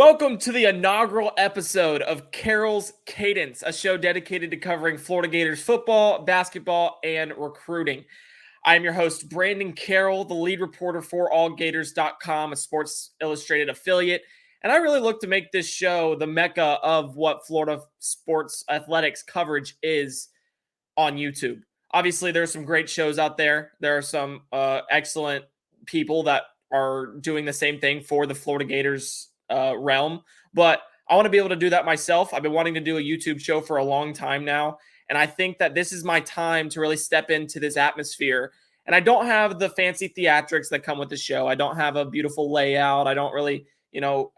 Welcome to the inaugural episode of Carroll's Cadence, a show dedicated to covering Florida Gators football, basketball, and recruiting. I am your host, Brandon Carroll, the lead reporter for allgators.com, a Sports Illustrated affiliate. And I really look to make this show the mecca of what Florida sports athletics coverage is on YouTube. Obviously, there are some great shows out there. There are some excellent people that are doing the same thing for the Florida Gators realm, but I want to be able to do that myself. I've been wanting to do a YouTube show for a long time now, and I think that this is my time to really step into this atmosphere. And I don't have the fancy theatrics that come with the show. I don't have a beautiful layout. I don't really,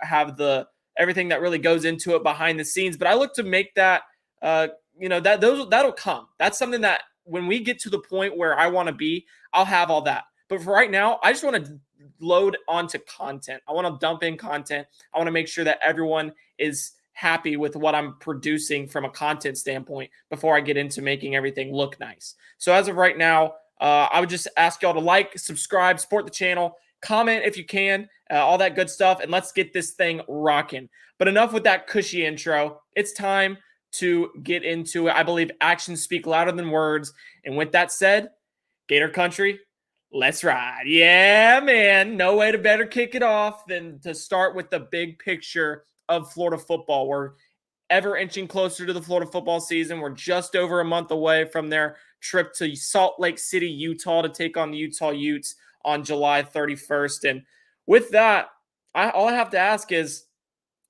have the everything that really goes into it behind the scenes. But I look to make that, that'll come. That's something that when we get to the point where I want to be, I'll have all that. But for right now, I just want to load onto content. I want to dump in content. I want to make sure that everyone is happy with what I'm producing from a content standpoint before I get into making everything look nice. So as of right now, I would just ask y'all to like, subscribe, support the channel, comment if you can, all that good stuff, and let's get this thing rocking. But enough with that cushy intro. It's time to get into it. I believe actions speak louder than words. And with that said, Gator Country, let's ride. Yeah, man. No way to better kick it off than to start with the big picture of Florida football. We're ever inching closer to the Florida football season. We're just over a month away from their trip to Salt Lake City, Utah to take on the Utah Utes on July 31st. And with that, all I have to ask is,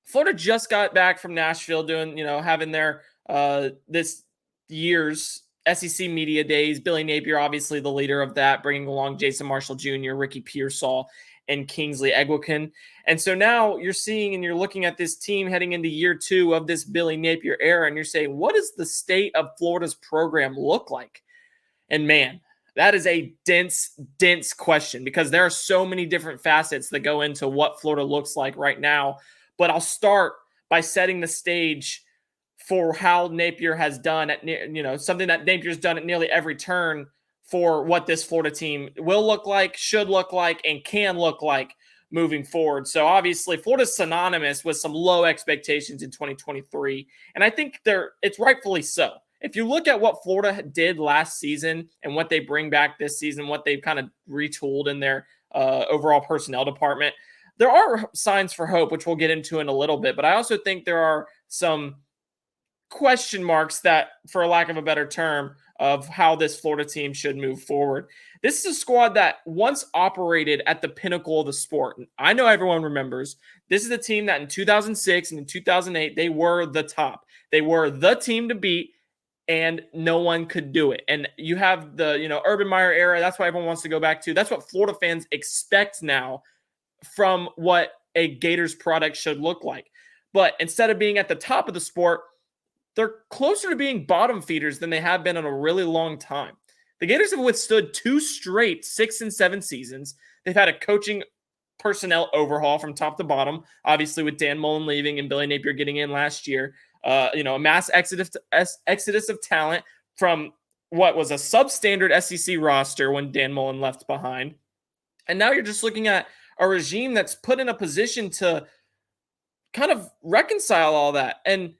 Florida just got back from Nashville doing, having their this year's SEC Media Days. Billy Napier, obviously the leader of that, bringing along Jason Marshall Jr., Ricky Pearsall, and Kingsley Egwekin. And so now you're seeing and you're looking at this team heading into year two of this Billy Napier era, and you're saying, what does the state of Florida's program look like? And man, that is a dense question because there are so many different facets that go into what Florida looks like right now. But I'll start by setting the stage for how Napier has done at, something that Napier's done at nearly every turn for what this Florida team will look like, should look like, and can look like moving forward. So obviously Florida's synonymous with some low expectations in 2023. And I think it's rightfully so. If you look at what Florida did last season and what they bring back this season, what they've kind of retooled in their overall personnel department, there are signs for hope, which we'll get into in a little bit. But I also think there are some question marks that, for lack of a better term, of how this Florida team should move forward. This is a squad that once operated at the pinnacle of the sport. And I know everyone remembers this is a team that in 2006 and in 2008, they were the top. They were the team to beat, and no one could do it. And you have the, Urban Meyer era. That's what everyone wants to go back to. That's what Florida fans expect now from what a Gators product should look like. But instead of being at the top of the sport, they're closer to being bottom feeders than they have been in a really long time. The Gators have withstood 2 straight 6 and 7 seasons. They've had a coaching personnel overhaul from top to bottom, obviously with Dan Mullen leaving and Billy Napier getting in last year. A mass exodus of talent from what was a substandard SEC roster when Dan Mullen left behind. And now you're just looking at a regime that's put in a position to kind of reconcile all that. And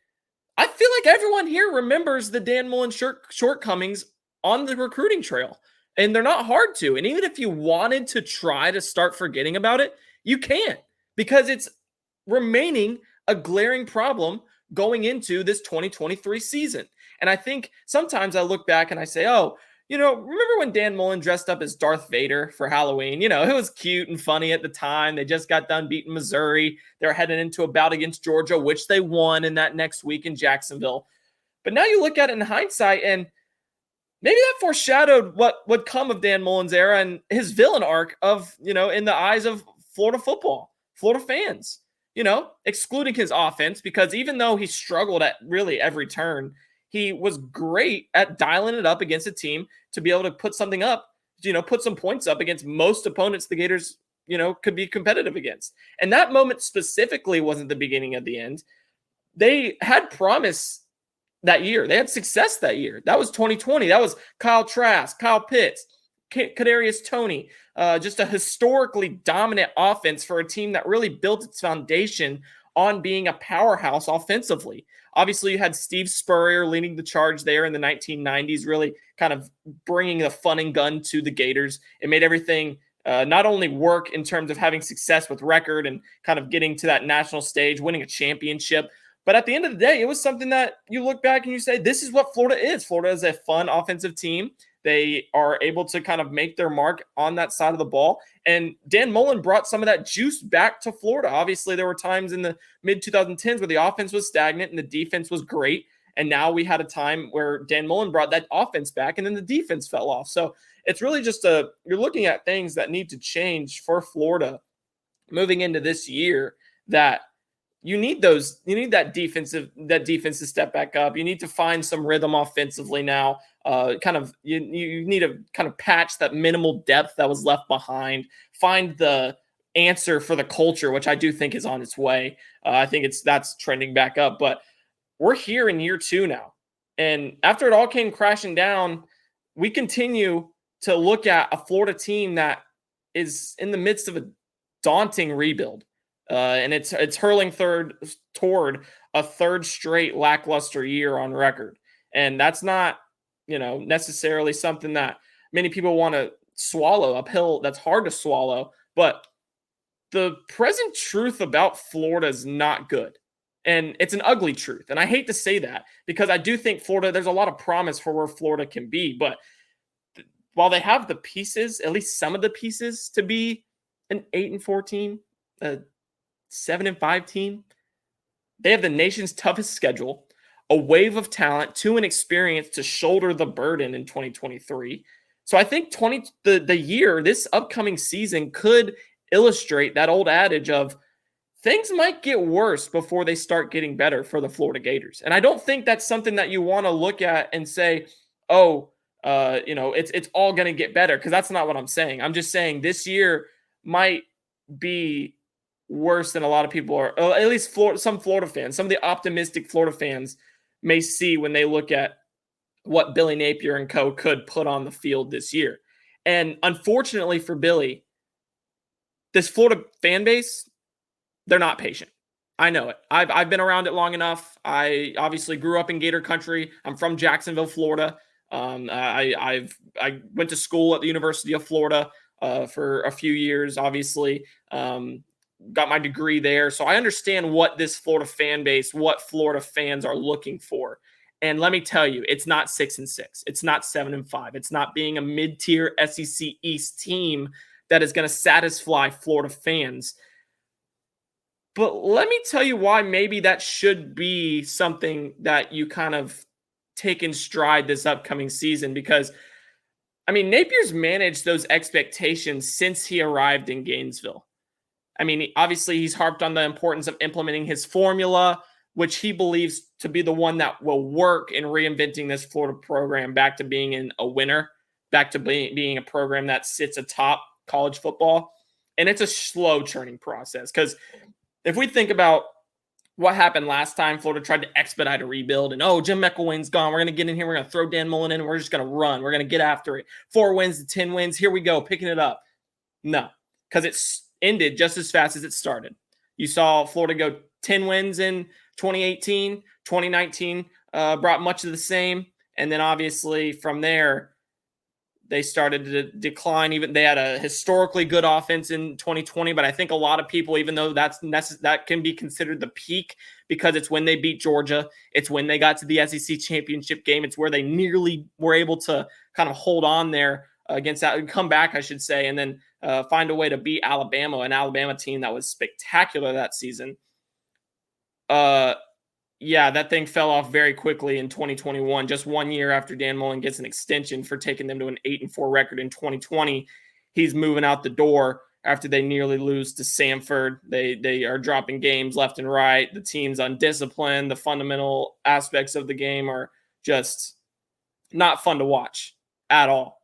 I feel like everyone here remembers the Dan Mullen shortcomings on the recruiting trail, and they're not hard to. And even if you wanted to try to start forgetting about it, you can't, because it's remaining a glaring problem going into this 2023 season. And I think sometimes I look back and I say, remember when Dan Mullen dressed up as Darth Vader for Halloween? It was cute and funny at the time. They just got done beating Missouri. They're heading into a bout against Georgia, which they won in that next week in Jacksonville. But now you look at it in hindsight, and maybe that foreshadowed what would come of Dan Mullen's era and his villain arc of, in the eyes of Florida football, Florida fans, excluding his offense, because even though he struggled at really every turn, he was great at dialing it up against a team to be able to put something up, put some points up against most opponents the Gators, could be competitive against. And that moment specifically wasn't the beginning of the end. They had promise that year. They had success that year. That was 2020. That was Kyle Trask, Kyle Pitts, Kadarius Toney, just a historically dominant offense for a team that really built its foundation on being a powerhouse offensively. Obviously, you had Steve Spurrier leading the charge there in the 1990s, really kind of bringing the fun and gun to the Gators. It made everything not only work in terms of having success with record and kind of getting to that national stage, winning a championship, but at the end of the day, it was something that you look back and you say, this is what Florida is. Florida is a fun offensive team. They are able to kind of make their mark on that side of the ball. And Dan Mullen brought some of that juice back to Florida. Obviously, there were times in the mid-2010s where the offense was stagnant and the defense was great. And now we had a time where Dan Mullen brought that offense back and then the defense fell off. So it's really just you're looking at things that need to change for Florida moving into this year, that you need that defensive to step back up. You need to find some rhythm offensively now. You need to kind of patch that minimal depth that was left behind. Find the answer for the culture, which I do think is on its way. I think that's trending back up. But we're here in year 2 now, and after it all came crashing down, we continue to look at a Florida team that is in the midst of a daunting rebuild. And it's hurling toward a third straight lackluster year on record. And that's not, necessarily something that many people want to swallow uphill. That's hard to swallow. But the present truth about Florida is not good. And it's an ugly truth. And I hate to say that because I do think Florida, there's a lot of promise for where Florida can be. But while they have the pieces, at least some of the pieces, to be an 8-4 team, 7-5 team, they have the nation's toughest schedule, a wave of talent, too inexperienced to shoulder the burden in 2023. So I think this upcoming season could illustrate that old adage of things might get worse before they start getting better for the Florida Gators. And I don't think that's something that you want to look at and say, it's all going to get better, because that's not what I'm saying. I'm just saying this year might be worse than a lot of people are, at least some Florida fans, some of the optimistic Florida fans may see when they look at what Billy Napier and Co could put on the field this year. And unfortunately for Billy, this Florida fan base, they're not patient. I know it. I've been around it long enough. I obviously grew up in Gator country. I'm from Jacksonville, Florida. I went to school at the University of Florida for a few years, obviously. Got my degree there. So I understand what this Florida fan base, what Florida fans are looking for. And let me tell you, it's not 6-6. It's not 7-5. It's not being a mid-tier SEC East team that is going to satisfy Florida fans. But let me tell you why maybe that should be something that you kind of take in stride this upcoming season. Because, Napier's managed those expectations since he arrived in Gainesville. Obviously, he's harped on the importance of implementing his formula, which he believes to be the one that will work in reinventing this Florida program back to being a winner, back to being a program that sits atop college football. And it's a slow churning process, because if we think about what happened last time, Florida tried to expedite a rebuild, and Jim McElwain's gone. We're going to get in here. We're going to throw Dan Mullen in, and we're just going to run. We're going to get after it. 4 wins to 10 wins. Here we go, picking it up. No, because it's ended just as fast as it started. You saw Florida go 10 wins in 2018, 2019 brought much of the same. And then obviously from there, they started to decline. Even they had a historically good offense in 2020, but I think a lot of people, even though that can be considered the peak, because it's when they beat Georgia, it's when they got to the SEC championship game, it's where they nearly were able to kind of hold on there against that, come back, I should say, and then find a way to beat Alabama, an Alabama team that was spectacular that season. That thing fell off very quickly in 2021, just 1 year after Dan Mullen gets an extension for taking them to an 8-4 record in 2020. He's moving out the door after they nearly lose to Samford. They are dropping games left and right. The team's undisciplined. The fundamental aspects of the game are just not fun to watch at all.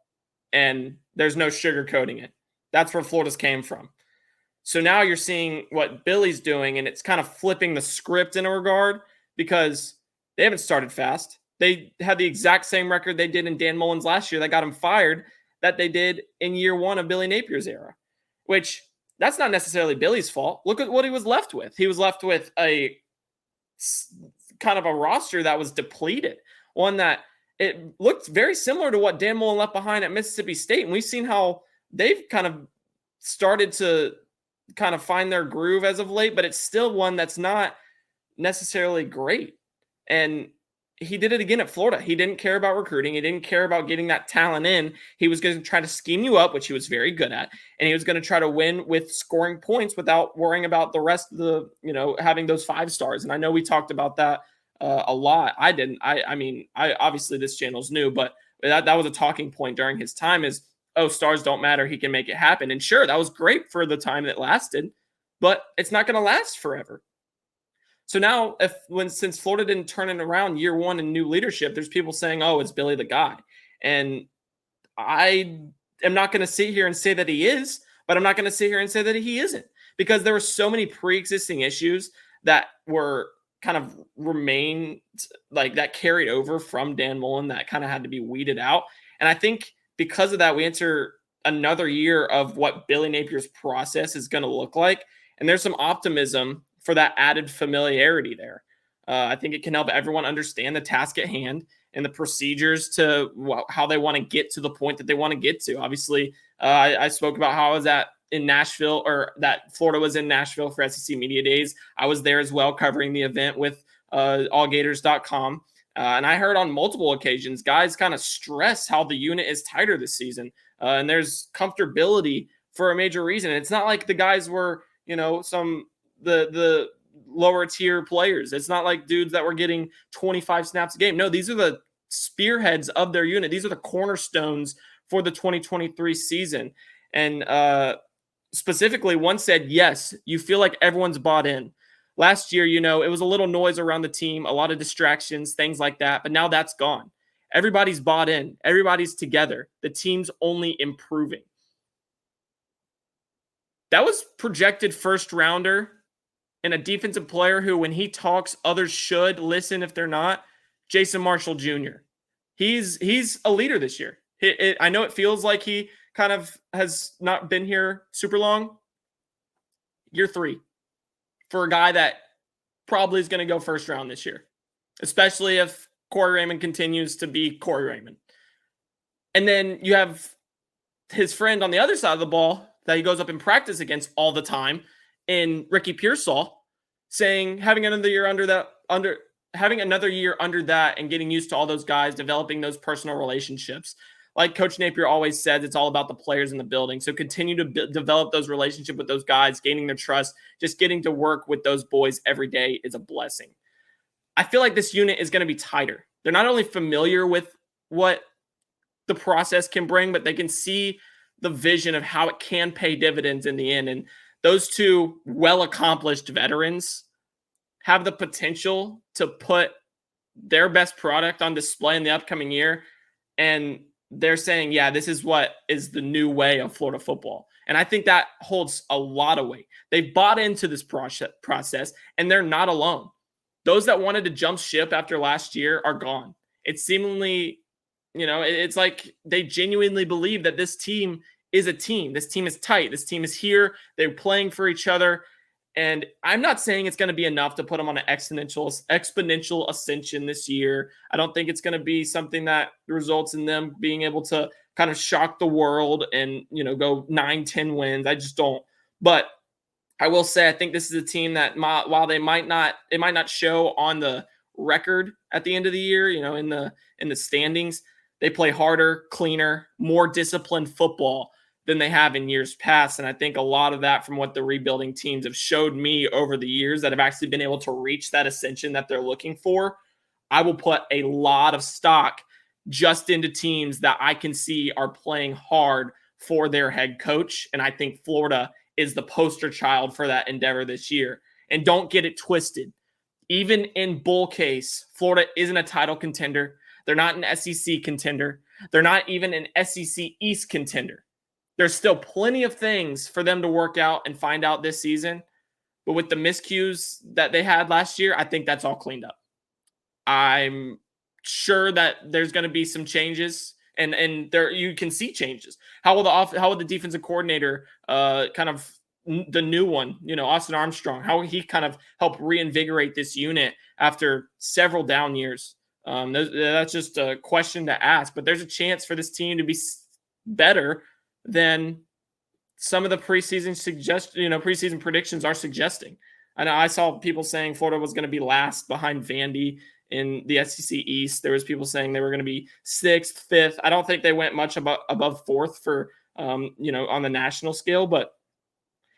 And there's no sugarcoating it. That's where Florida's came from. So now you're seeing what Billy's doing, and it's kind of flipping the script in a regard, because they haven't started fast. They had the exact same record they did in Dan Mullen's last year that got him fired that they did in year one of Billy Napier's era, which that's not necessarily Billy's fault. Look at what he was left with. He was left with a kind of a roster that was depleted, one that it looked very similar to what Dan Mullen left behind at Mississippi State. And we've seen how they've kind of started to kind of find their groove as of late, but it's still one that's not necessarily great. And he did it again at Florida. He didn't care about recruiting. He didn't care about getting that talent in. He was going to try to scheme you up, which he was very good at. And he was going to try to win with scoring points without worrying about the rest of the, having those 5 stars. And I know we talked about that a lot. I didn't. I mean, obviously this channel's new, but that was a talking point during his time is, oh, stars don't matter. He can make it happen. And sure, that was great for the time that lasted, but it's not going to last forever. So now, since Florida didn't turn it around year one in new leadership, there's people saying, "Oh, it's Billy the guy," and I am not going to sit here and say that he is, but I'm not going to sit here and say that he isn't, because there were so many pre-existing issues that were kind of remained like that carried over from Dan Mullen that kind of had to be weeded out, and I think because of that, we enter another year of what Billy Napier's process is going to look like, and there's some optimism for that added familiarity there. I think it can help everyone understand the task at hand and the procedures to how they want to get to the point that they want to get to. Obviously, I spoke about how I was in Nashville, or that Florida was in Nashville for SEC Media Days. I was there as well covering the event with allgators.com. And I heard on multiple occasions, guys kind of stress how the unit is tighter this season. And there's comfortability for a major reason. It's not like the guys were, the lower tier players. It's not like dudes that were getting 25 snaps a game. No, these are the spearheads of their unit. These are the cornerstones for the 2023 season. And specifically, one said, yes, you feel like everyone's bought in. Last year, it was a little noise around the team, a lot of distractions, things like that. But now that's gone. Everybody's bought in. Everybody's together. The team's only improving. That was projected first rounder and a defensive player who, when he talks, others should listen if they're not. Jason Marshall Jr. He's a leader this year. I know it feels like he kind of has not been here super long. Year 3 for a guy that probably is going to go first round this year, especially if Corey Raymond continues to be Corey Raymond. And then you have his friend on the other side of the ball that he goes up in practice against all the time, in Ricky Pearsall, saying having another year under that and getting used to all those guys, developing those personal relationships. Like Coach Napier always says, it's all about the players in the building. So continue to develop those relationships with those guys, gaining their trust. Just getting to work with those boys every day is a blessing. I feel like this unit is going to be tighter. They're not only familiar with what the process can bring, but they can see the vision of how it can pay dividends in the end. And those two well-accomplished veterans have the potential to put their best product on display in the upcoming year. And they're saying, yeah, this is what is the new way of Florida football. And I think that holds a lot of weight. They've bought into this process, and they're not alone. Those that wanted to jump ship after last year are gone. It's seemingly, it's like they genuinely believe that this team is a team. This team is tight. This team is here. They're playing for each other. And I'm not saying it's going to be enough to put them on an exponential ascension this year. I don't think it's going to be something that results in them being able to kind of shock the world and, go 9-10 wins. I just don't. But I will say, I think this is a team that, while it might not show on the record at the end of the year, in the standings, they play harder, cleaner, more disciplined football than they have in years past. And I think a lot of that from what the rebuilding teams have showed me over the years that have actually been able to reach that ascension that they're looking for. I will put a lot of stock just into teams that I can see are playing hard for their head coach. And I think Florida is the poster child for that endeavor this year. And don't get it twisted. Even in bull case, Florida isn't a title contender. They're not an SEC contender. They're not even an SEC East contender. There's still plenty of things for them to work out and find out this season. But with the miscues that they had last year, I think that's all cleaned up. I'm sure that there's going to be some changes, and there you can see changes. How will the defensive coordinator kind of the new one, Austin Armstrong, how he kind of helped reinvigorate this unit after several down years. That's just a question to ask, but there's a chance for this team to be better than some of the preseason predictions are suggesting. I know I saw people saying Florida was going to be last behind Vandy in the SEC East. There was people saying they were going to be sixth, fifth. I don't think they went much above fourth for, on the national scale,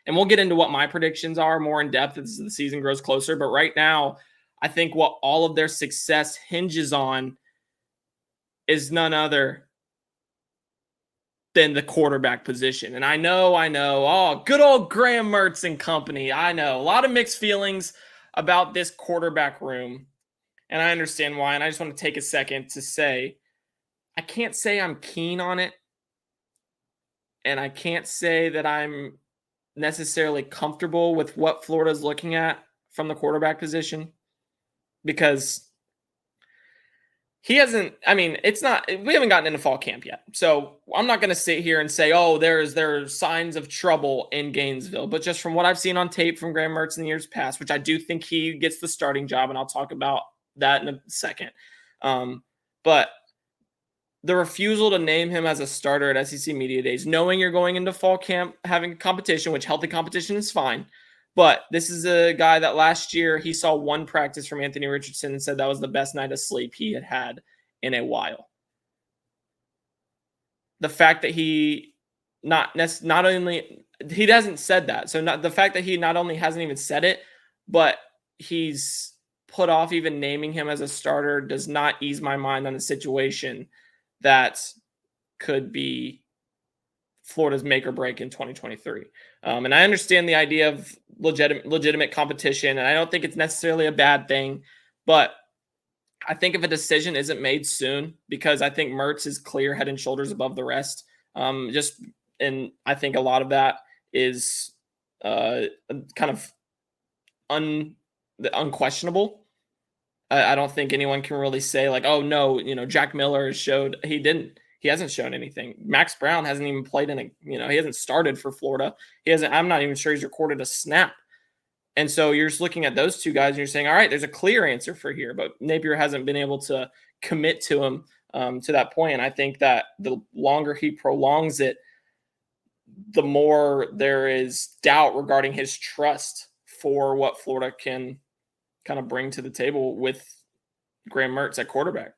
and we'll get into what my predictions are more in depth as the season grows closer. But right now, I think what all of their success hinges on is none other than the quarterback position. And I know, good old Graham Mertz and company. I know a lot of mixed feelings about this quarterback room, and I understand why. And I just want to take a second to say, I can't say I'm keen on it, and I can't say that I'm necessarily comfortable with what Florida's looking at from the quarterback position, because we haven't gotten into fall camp yet. So I'm not going to sit here and say, oh, there's signs of trouble in Gainesville. But just from what I've seen on tape from Graham Mertz in the years past, which I do think he gets the starting job, and I'll talk about that in a second. But the refusal to name him as a starter at SEC Media Days, knowing you're going into fall camp having competition, which healthy competition is fine. But this is a guy that last year he saw one practice from Anthony Richardson and said that was the best night of sleep he had had in a while. The fact that he he hasn't said that. So the fact that he not only hasn't even said it, but he's put off even naming him as a starter does not ease my mind on a situation that could be Florida's make or break in 2023. And I understand the idea of legitimate competition, and I don't think it's necessarily a bad thing, but I think if a decision isn't made soon, because I think Mertz is clear head and shoulders above the rest, and I think a lot of that is kind of unquestionable. I don't think anyone can really say like, oh no, Jack Miller showed he hasn't shown anything. Max Brown hasn't even played he hasn't started for Florida. I'm not even sure he's recorded a snap. And so you're just looking at those two guys and you're saying, all right, there's a clear answer for here, but Napier hasn't been able to commit to him to that point. And I think that the longer he prolongs it, the more there is doubt regarding his trust for what Florida can kind of bring to the table with Graham Mertz at quarterback.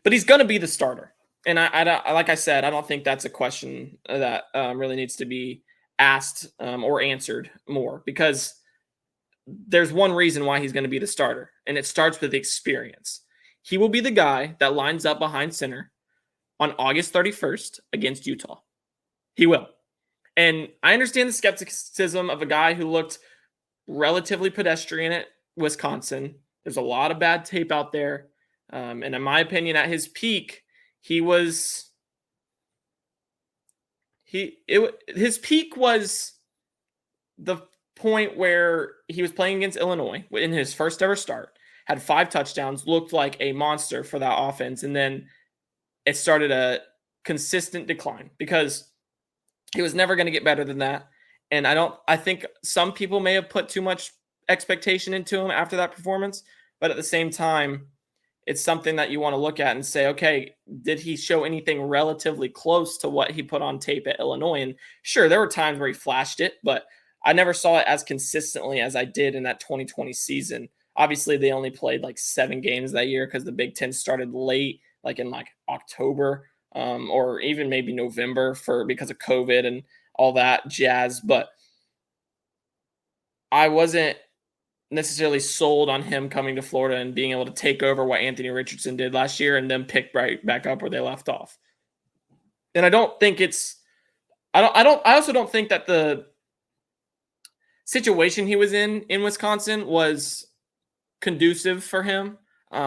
But he's going to be the starter. And like I said, I don't think that's a question that really needs to be asked or answered more, because there's one reason why he's going to be the starter, and it starts with experience. He will be the guy that lines up behind center on August 31st against Utah. He will. And I understand the skepticism of a guy who looked relatively pedestrian at Wisconsin. There's a lot of bad tape out there. And in my opinion, at his peak, his peak was the point where he was playing against Illinois in his first ever start, had 5 touchdowns, looked like a monster for that offense. And then it started a consistent decline because he was never going to get better than that. And I think some people may have put too much expectation into him after that performance, but at the same time, it's something that you want to look at and say, okay, did he show anything relatively close to what he put on tape at Illinois? And sure, there were times where he flashed it, but I never saw it as consistently as I did in that 2020 season. Obviously, they only played like 7 games that year because the Big Ten started late, like in like October or even maybe November because of COVID and all that jazz. But I wasn't necessarily sold on him coming to Florida and being able to take over what Anthony Richardson did last year and then pick right back up where they left off. And I don't think I also don't think that the situation he was in Wisconsin was conducive for him.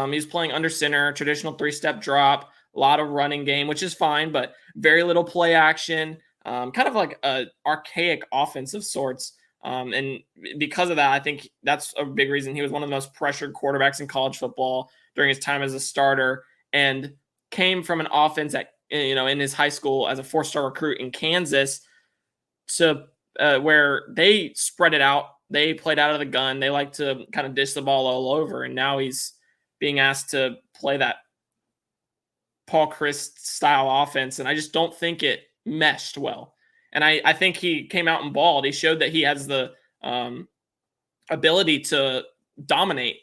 He's playing under center, traditional 3-step drop, a lot of running game, which is fine, but very little play action, kind of like a archaic offense of sorts. And because of that, I think that's a big reason he was one of the most pressured quarterbacks in college football during his time as a starter, and came from an offense that, in his high school as a 4-star recruit in Kansas to where they spread it out. They played out of the gun. They like to kind of dish the ball all over. And now he's being asked to play that Paul Chryst style offense. And I just don't think it meshed well. And I think he came out and balled. He showed that he has the ability to dominate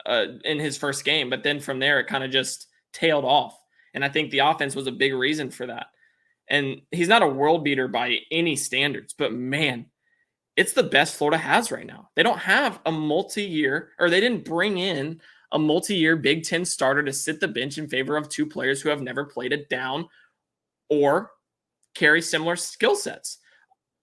in his first game. But then from there, it kind of just tailed off. And I think the offense was a big reason for that. And he's not a world beater by any standards, but man, it's the best Florida has right now. They don't have a multi-year, or they didn't bring in a multi-year Big Ten starter to sit the bench in favor of two players who have never played it down or carry similar skill sets.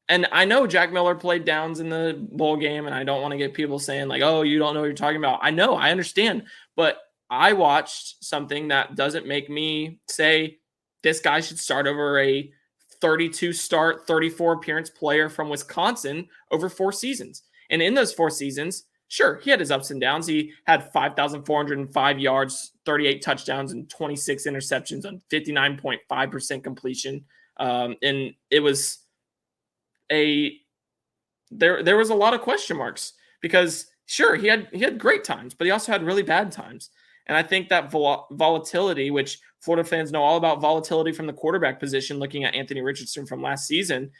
And I know Jack Miller played downs in the bowl game, and I don't want to get people saying like, oh, you don't know what you're talking about. I know, I understand, but I watched something that doesn't make me say this guy should start over a 32 start, 34 appearance player from Wisconsin over 4 seasons. And in those 4 seasons, sure, he had his ups and downs. He had 5,405 yards, 38 touchdowns, and 26 interceptions on 59.5% completion. And it was there was a lot of question marks because sure, he had great times, but he also had really bad times. And I think that volatility, which Florida fans know all about volatility from the quarterback position, looking at Anthony Richardson from last season,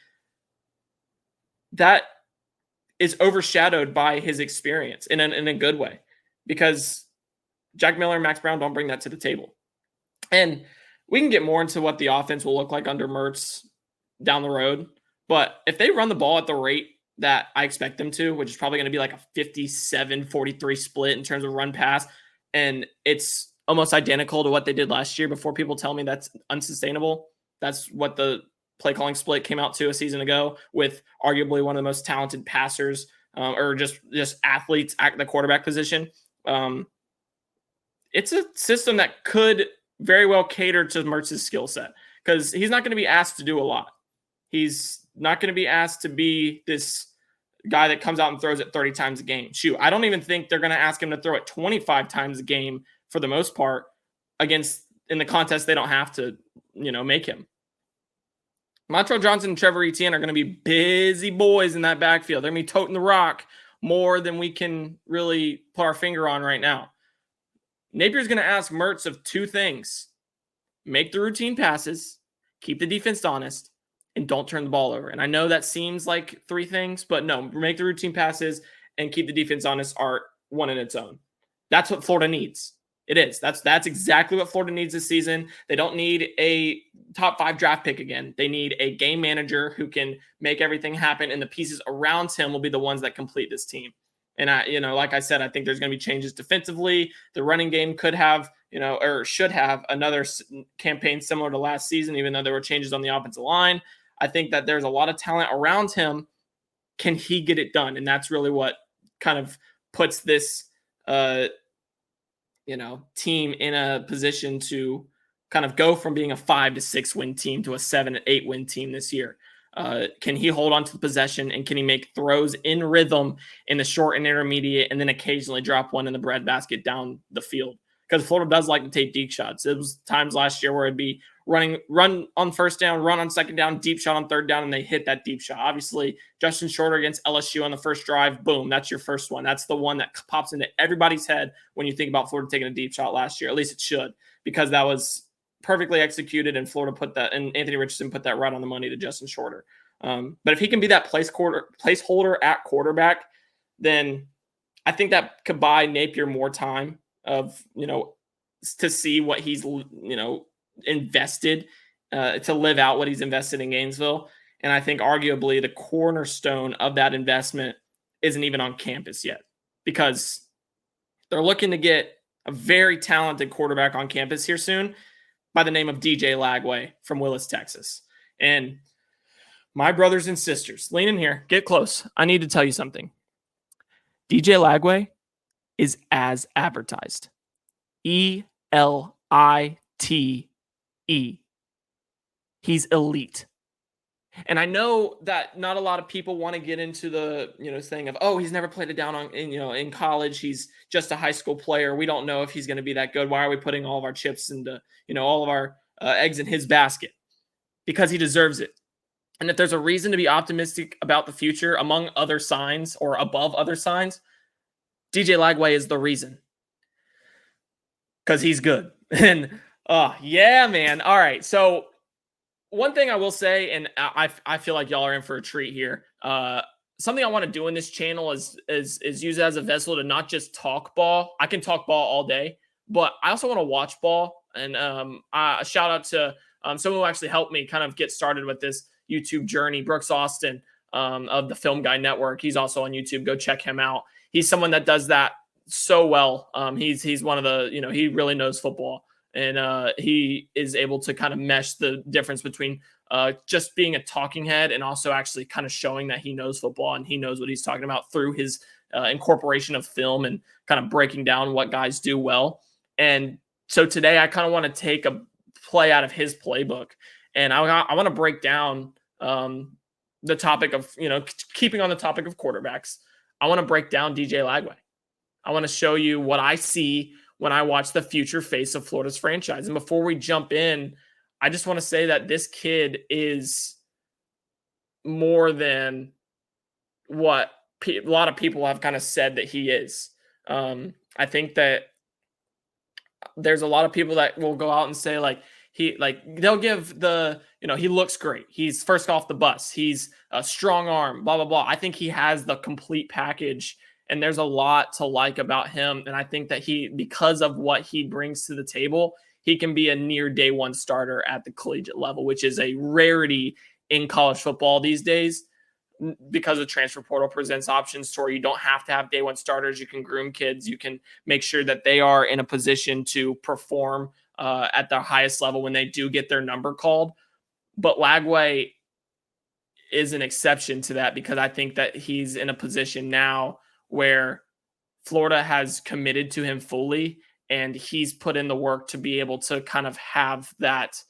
that is overshadowed by his experience in a good way, because Jack Miller and Max Brown don't bring that to the table. And we can get more into what the offense will look like under Mertz down the road. But if they run the ball at the rate that I expect them to, which is probably going to be like a 57-43 split in terms of run pass, and it's almost identical to what they did last year before people tell me that's unsustainable. That's what the play calling split came out to a season ago, with arguably one of the most talented passers or just athletes at the quarterback position. It's a system that could very well cater to Mertz's skill set, because he's not going to be asked to do a lot. He's not going to be asked to be this guy that comes out and throws it 30 times a game. Shoot, I don't even think they're going to ask him to throw it 25 times a game for the most part in the contest. They don't have to, make him. Montrell Johnson and Trevor Etienne are going to be busy boys in that backfield. They're going to be toting the rock more than we can really put our finger on right now. Napier's going to ask Mertz of 2 things: make the routine passes, keep the defense honest, and don't turn the ball over. And I know that seems like 3 things, but no, make the routine passes and keep the defense honest are one in its own. That's what Florida needs. It is. That's exactly what Florida needs this season. They don't need a top 5 draft pick again. They need a game manager who can make everything happen, and the pieces around him will be the ones that complete this team. And like I said, I think there's going to be changes defensively. The running game could have, or should have another campaign similar to last season, even though there were changes on the offensive line. I think that there's a lot of talent around him. Can he get it done? And that's really what kind of puts this, team in a position to kind of go from being a 5 to 6 win team to a 7 to 8 win team this year. Can he hold on to the possession, and can he make throws in rhythm in the short and intermediate, and then occasionally drop one in the breadbasket down the field? Because Florida does like to take deep shots. It was times last year where it'd be run on first down, run on second down, deep shot on third down, and they hit that deep shot. Obviously, Justin Shorter against LSU on the first drive, boom, that's your first one. That's the one that pops into everybody's head when you think about Florida taking a deep shot last year. At least it should, because that was perfectly executed, and Florida and Anthony Richardson put that right on the money to Justin Shorter. But if he can be that placeholder at quarterback, then I think that could buy Napier more time of, to see what he's, invested to live out what he's invested in Gainesville. And I think arguably the cornerstone of that investment isn't even on campus yet, because they're looking to get a very talented quarterback on campus here soon by the name of DJ Lagway from Willis, Texas. And my brothers and sisters, lean in here, get close. I need to tell you something. DJ Lagway is as advertised. ELITE. He's elite. And I know that not a lot of people want to get into the, saying of, oh, he's never played it down in college. He's just a high school player. We don't know if he's going to be that good. Why are we putting all of our chips into, all of our eggs in his basket? Because he deserves it. And if there's a reason to be optimistic about the future among other signs or above other signs, DJ Lagway is the reason because he's good. And yeah, man. All right. So one thing I will say, and I feel like y'all are in for a treat here. Something I want to do in this channel is use it as a vessel to not just talk ball. I can talk ball all day, but I also want to watch ball. And a shout out to someone who actually helped me kind of get started with this YouTube journey, Brooks Austin of the Film Guy Network. He's also on YouTube. Go check him out. He's someone that does that so well. He's one of the, he really knows football, and he is able to kind of mesh the difference between just being a talking head and also actually kind of showing that he knows football and he knows what he's talking about through his incorporation of film and kind of breaking down what guys do well. And so today I kind of want to take a play out of his playbook, and I want to break down the topic of, keeping on the topic of quarterbacks. I want to break down DJ Lagway. I want to show you what I see when I watch the future face of Florida's franchise. And before we jump in, I just want to say that this kid is more than what a lot of people have kind of said that he is. I think that there's a lot of people that will go out and say they'll give he looks great. He's first off the bus. He's a strong arm, blah, blah, blah. I think he has the complete package, and there's a lot to like about him. And I think that because of what he brings to the table, he can be a near day one starter at the collegiate level, which is a rarity in college football these days, because the transfer portal presents options to where you don't have to have day one starters. You can groom kids. You can make sure that they are in a position to perform at the highest level when they do get their number called. But Lagway is an exception to that, because I think that he's in a position now where Florida has committed to him fully, and he's put in the work to be able to kind of have that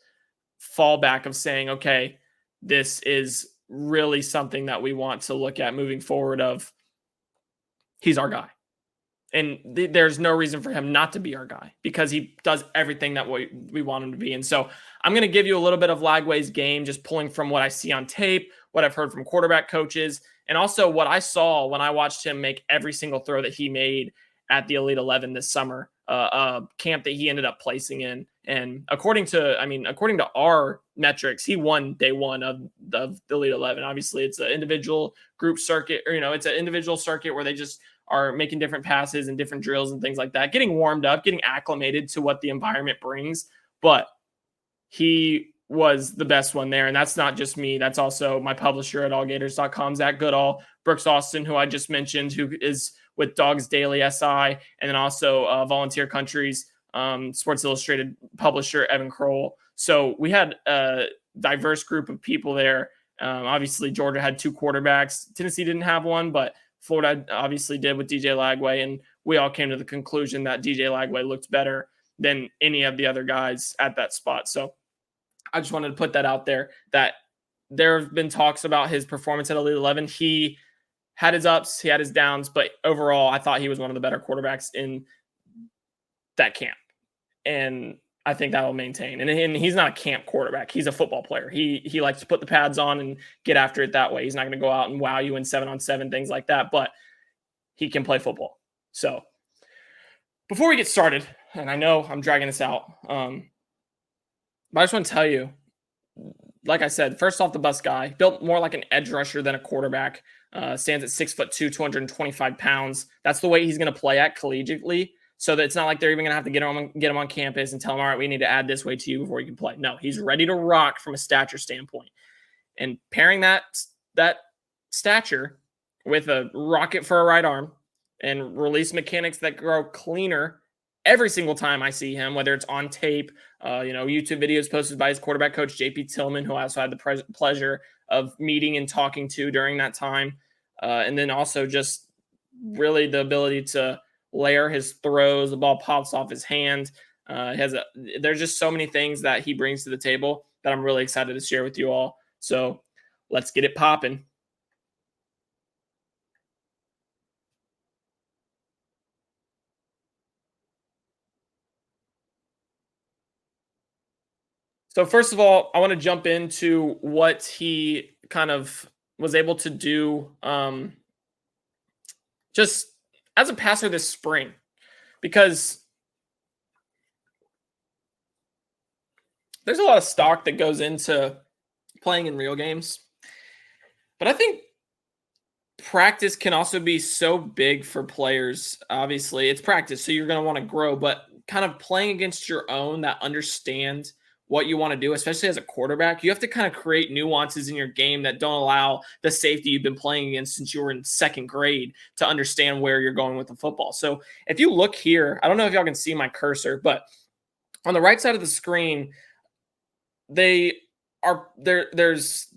fallback of saying, okay, this is really something that we want to look at moving forward, of he's our guy. And there's no reason for him not to be our guy, because he does everything that we want him to be. And so I'm going to give you a little bit of Lagway's game, just pulling from what I see on tape, what I've heard from quarterback coaches, and also what I saw when I watched him make every single throw that he made at the Elite 11 this summer, camp that he ended up placing in. And according to our metrics, he won day one of the Elite 11. Obviously, it's an individual group circuit, or, it's an individual circuit where they just are making different passes and different drills and things like that, getting warmed up, getting acclimated to what the environment brings. But he was the best one there. And that's not just me. That's also my publisher at allgators.com, Zach Goodall, Brooks Austin, who I just mentioned, who is with Dogs Daily SI, and then also Volunteer Countries, Sports Illustrated publisher, Evan Kroll. So we had a diverse group of people there. Obviously, Georgia had two quarterbacks. Tennessee didn't have one, but Florida obviously did with DJ Lagway, and we all came to the conclusion that DJ Lagway looked better than any of the other guys at that spot. So I just wanted to put that out there, that there have been talks about his performance at Elite 11. He had his ups, he had his downs, but overall, I thought he was one of the better quarterbacks in that camp. And I think that will maintain. And he's not a camp quarterback. He's a football player. He likes to put the pads on and get after it that way. He's not going to go out and wow you in 7-on-7, things like that, but he can play football. So before we get started, and I know I'm dragging this out, but I just want to tell you, like I said, first off the bus guy, built more like an edge rusher than a quarterback, stands at 6'2", 225 pounds. That's the way he's going to play at collegiately. So that it's not like they're even going to have to get him on campus and tell him, all right, we need to add this weight to you before you can play. No, he's ready to rock from a stature standpoint. And pairing that stature with a rocket for a right arm and release mechanics that grow cleaner every single time I see him, whether it's on tape, YouTube videos posted by his quarterback coach, JP Tillman, who I also had the pleasure of meeting and talking to during that time. And then also just really the ability to layer his throws, the ball pops off his hand. There's just so many things that he brings to the table that I'm really excited to share with you all. So let's get it popping. So first of all, I want to jump into what he kind of was able to do just as a passer this spring, because there's a lot of stock that goes into playing in real games. But I think practice can also be so big for players. Obviously, it's practice, so you're going to want to grow, but kind of playing against your own that understand what you want to do, especially as a quarterback, you have to kind of create nuances in your game that don't allow the safety you've been playing against since you were in second grade to understand where you're going with the football. So if you look here, I don't know if y'all can see my cursor, but on the right side of the screen, there's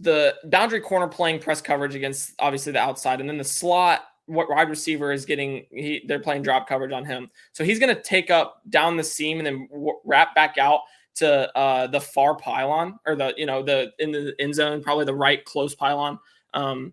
the boundary corner playing press coverage against obviously the outside, and then the slot wide receiver is they're playing drop coverage on him. So he's going to take up down the seam and then wrap back out to the far pylon, or the in the end zone, probably the right close pylon. And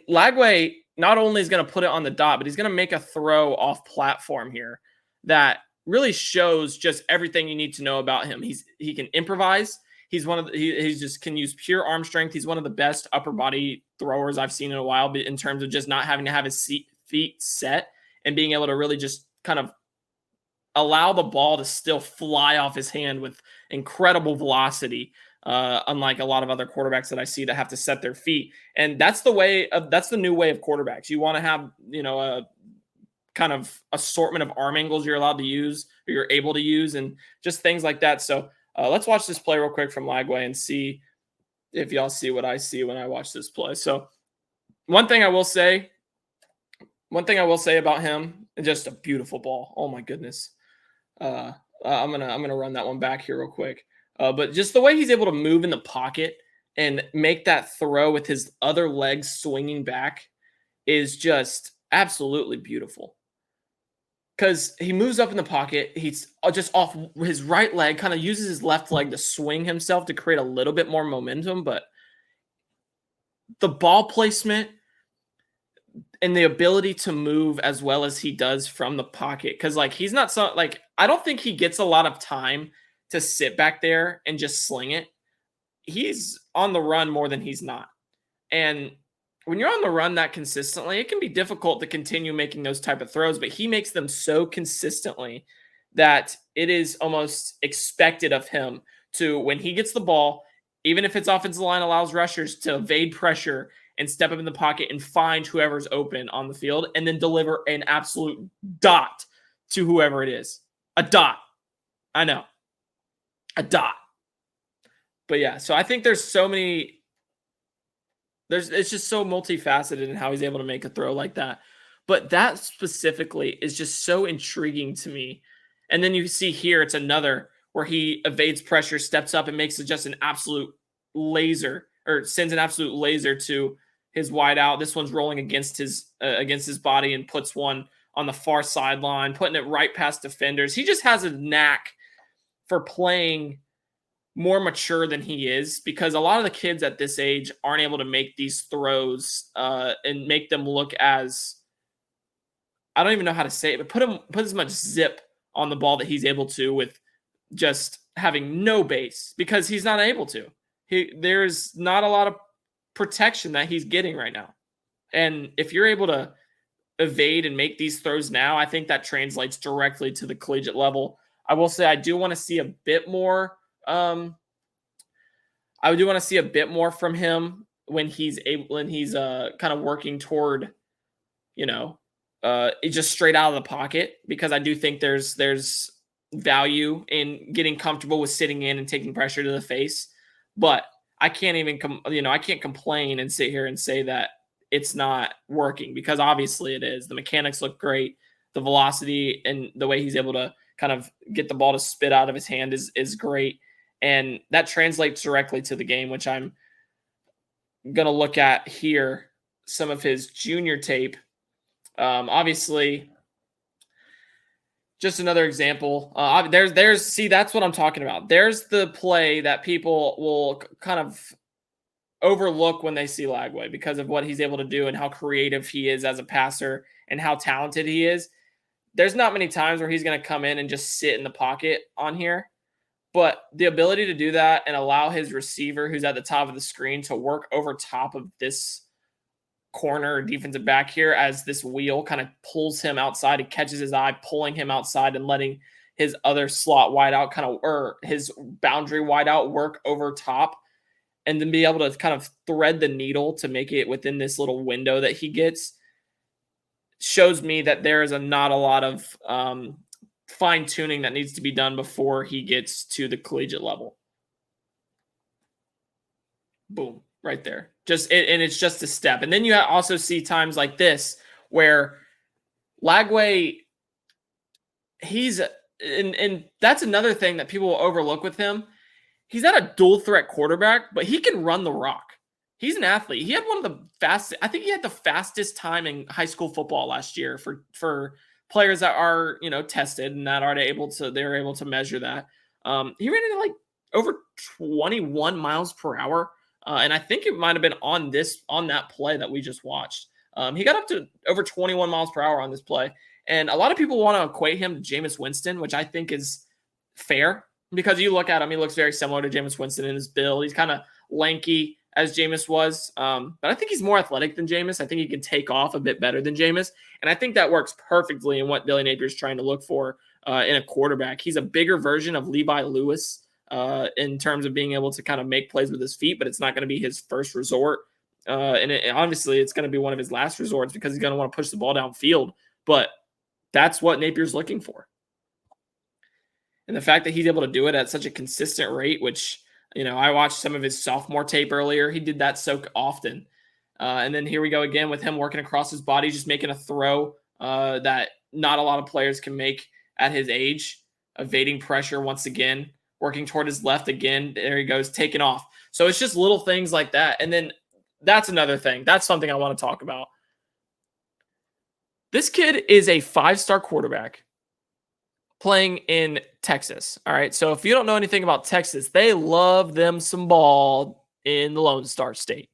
Lagway not only is going to put it on the dot, but he's going to make a throw off platform here that really shows just everything you need to know about him. He can improvise. He's he just can use pure arm strength. He's one of the best upper body throwers I've seen in a while, in terms of just not having to have his feet set and being able to really just kind of allow the ball to still fly off his hand with incredible velocity, unlike a lot of other quarterbacks that I see that have to set their feet. And that's the new way of quarterbacks. You want to have, a kind of assortment of arm angles you're allowed to use, or you're able to use, and just things like that. So let's watch this play real quick from Lagway and see if y'all see what I see when I watch this play. So one thing I will say about him, just a beautiful ball. Oh my goodness. I'm gonna run that one back here real quick. But just the way he's able to move in the pocket and make that throw with his other leg swinging back is just absolutely beautiful. Because he moves up in the pocket, he's just off his right leg, kind of uses his left leg to swing himself to create a little bit more momentum. But the ball placement and the ability to move as well as he does from the pocket, because he's not I don't think he gets a lot of time to sit back there and just sling it. He's on the run more than he's not. And when you're on the run that consistently, it can be difficult to continue making those type of throws, but he makes them so consistently that it is almost expected of him to, when he gets the ball, even if its offensive line allows rushers to evade pressure and step up in the pocket and find whoever's open on the field, and then deliver an absolute dot to whoever it is. A dot. I know. A dot. But yeah, so I think it's just so multifaceted in how he's able to make a throw like that. But that specifically is just so intriguing to me. And then you see here, it's another where he evades pressure, steps up, and makes it just an absolute laser, or sends an absolute laser to his wide out. This one's rolling against his body and puts one on the far sideline, putting it right past defenders. He just has a knack for playing more mature than he is, because a lot of the kids at this age aren't able to make these throws and make them look as, I don't even know how to say it, but put as much zip on the ball that he's able to, with just having no base, because he's not able to. There's not a lot of protection that he's getting right now. And if you're able to evade and make these throws now, I think that translates directly to the collegiate level. I will say I do want to see a bit more. I do want to see a bit more from him when he's kind of working toward, just straight out of the pocket, because I do think there's value in getting comfortable with sitting in and taking pressure to the face. But I can't even I can't complain and sit here and say that it's not working, because obviously it is. The mechanics look great. The velocity and the way he's able to kind of get the ball to spit out of his hand is great. And that translates directly to the game, which I'm going to look at here, some of his junior tape. Obviously, just another example. See, that's what I'm talking about. There's the play that people will kind of overlook when they see Lagway, because of what he's able to do and how creative he is as a passer and how talented he is. There's not many times where he's going to come in and just sit in the pocket on here. But the ability to do that and allow his receiver, who's at the top of the screen, to work over top of this corner or defensive back here as this wheel kind of pulls him outside and catches his eye, pulling him outside and letting his other slot wideout kind of, or his boundary wideout work over top, and then be able to kind of thread the needle to make it within this little window that he gets, shows me that there is not a lot of fine tuning that needs to be done before he gets to the collegiate level. Boom, right there. And it's just a step. And then you also see times like this where Lagway, and that's another thing that people will overlook with him. He's not a dual threat quarterback, but he can run the rock. He's an athlete. He had one of the fastest, I think he had the fastest time in high school football last year for players that are, tested and that they're able to measure that. He ran into like over 21 miles per hour. And I think it might have been on that play that we just watched. He got up to over 21 miles per hour on this play. And a lot of people want to equate him to Jameis Winston, which I think is fair because you look at him, he looks very similar to Jameis Winston in his build. He's kind of lanky as Jameis was. But I think he's more athletic than Jameis. I think he can take off a bit better than Jameis. And I think that works perfectly in what Billy Napier is trying to look for in a quarterback. He's a bigger version of Levi Lewis in terms of being able to kind of make plays with his feet, but it's not going to be his first resort. Obviously, it's going to be one of his last resorts because he's going to want to push the ball downfield. But that's what Napier's looking for. And the fact that he's able to do it at such a consistent rate, which, I watched some of his sophomore tape earlier. He did that so often. And then here we go again with him working across his body, just making a throw that not a lot of players can make at his age, evading pressure once again, working toward his left again. There he goes, taking off. So it's just little things like that. And then that's another thing. That's something I want to talk about. This kid is a 5-star quarterback playing in Texas. All right. So if you don't know anything about Texas, they love them some ball in the Lone Star State.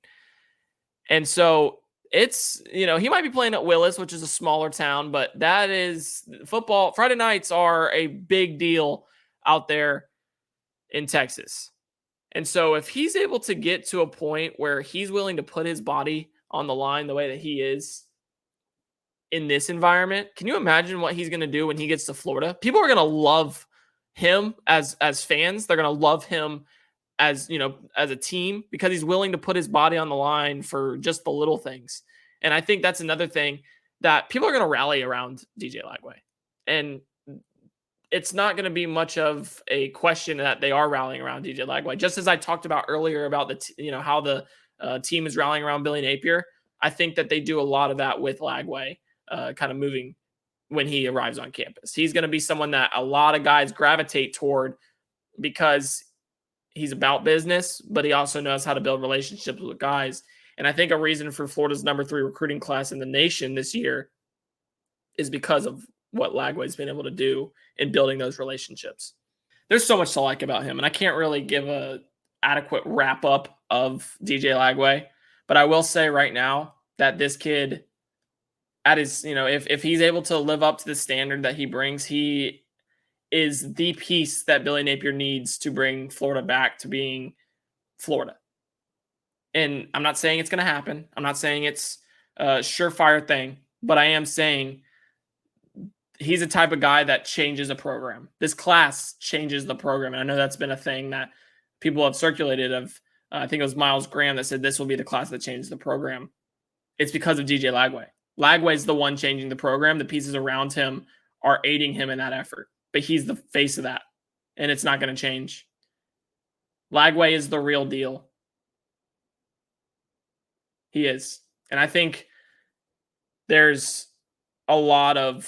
And so it's, he might be playing at Willis, which is a smaller town, but that is football. Friday nights are a big deal out there in Texas. And so if he's able to get to a point where he's willing to put his body on the line the way that he is in this environment, can you imagine what he's going to do when he gets to Florida? People are going to love him as fans. They're going to love him as a team because he's willing to put his body on the line for just the little things. And I think that's another thing that people are going to rally around DJ Lagway. And it's not going to be much of a question that they are rallying around DJ Lagway. Just as I talked about earlier about how the team is rallying around Billy Napier, I think that they do a lot of that with Lagway. Kind of moving when he arrives on campus. He's going to be someone that a lot of guys gravitate toward because he's about business, but he also knows how to build relationships with guys. And I think a reason for Florida's number 3 recruiting class in the nation this year is because of what Lagway's been able to do in building those relationships. There's so much to like about him, and I can't really give a adequate wrap up of DJ Lagway, but I will say right now that this kid, at his, if he's able to live up to the standard that he brings, he is the piece that Billy Napier needs to bring Florida back to being Florida. And I'm not saying it's going to happen. I'm not saying it's a surefire thing, but I am saying he's a type of guy that changes a program. This class changes the program. And I know that's been a thing that people have circulated of, I think it was Miles Graham that said this will be the class that changes the program. It's because of DJ Lagway. Lagway's the one changing the program. The pieces around him are aiding him in that effort, but he's the face of that, and it's not going to change. Lagway is the real deal. He is. And I think there's a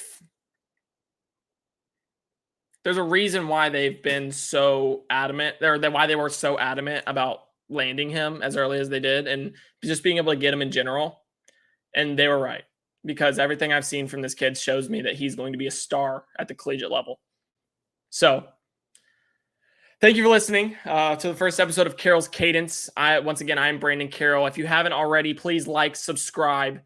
reason why they've been so adamant, or why they were so adamant about landing him as early as they did and just being able to get him in general. And they were right, because everything I've seen from this kid shows me that he's going to be a star at the collegiate level. So thank you for listening to the first episode of Carroll's Cadence. Once again, I'm Brandon Carroll. If you haven't already, please like, subscribe,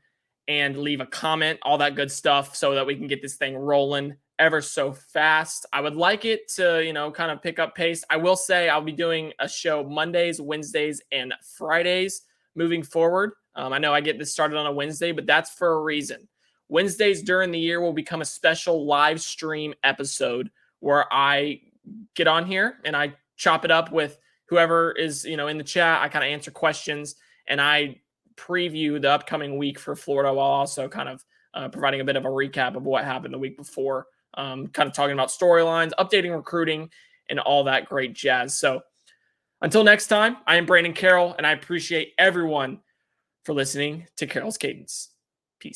and leave a comment, all that good stuff so that we can get this thing rolling. ever so fast. I would like it to, kind of pick up pace. I will say I'll be doing a show Mondays, Wednesdays, and Fridays moving forward. I know I get this started on a Wednesday, but that's for a reason. Wednesdays during the year will become a special live stream episode where I get on here and I chop it up with whoever is, in the chat. I kind of answer questions and I preview the upcoming week for Florida while also kind of providing a bit of a recap of what happened the week before, kind of talking about storylines, updating recruiting, and all that great jazz. So until next time, I am Brandon Carroll, and I appreciate everyone for listening to Carroll's Cadence.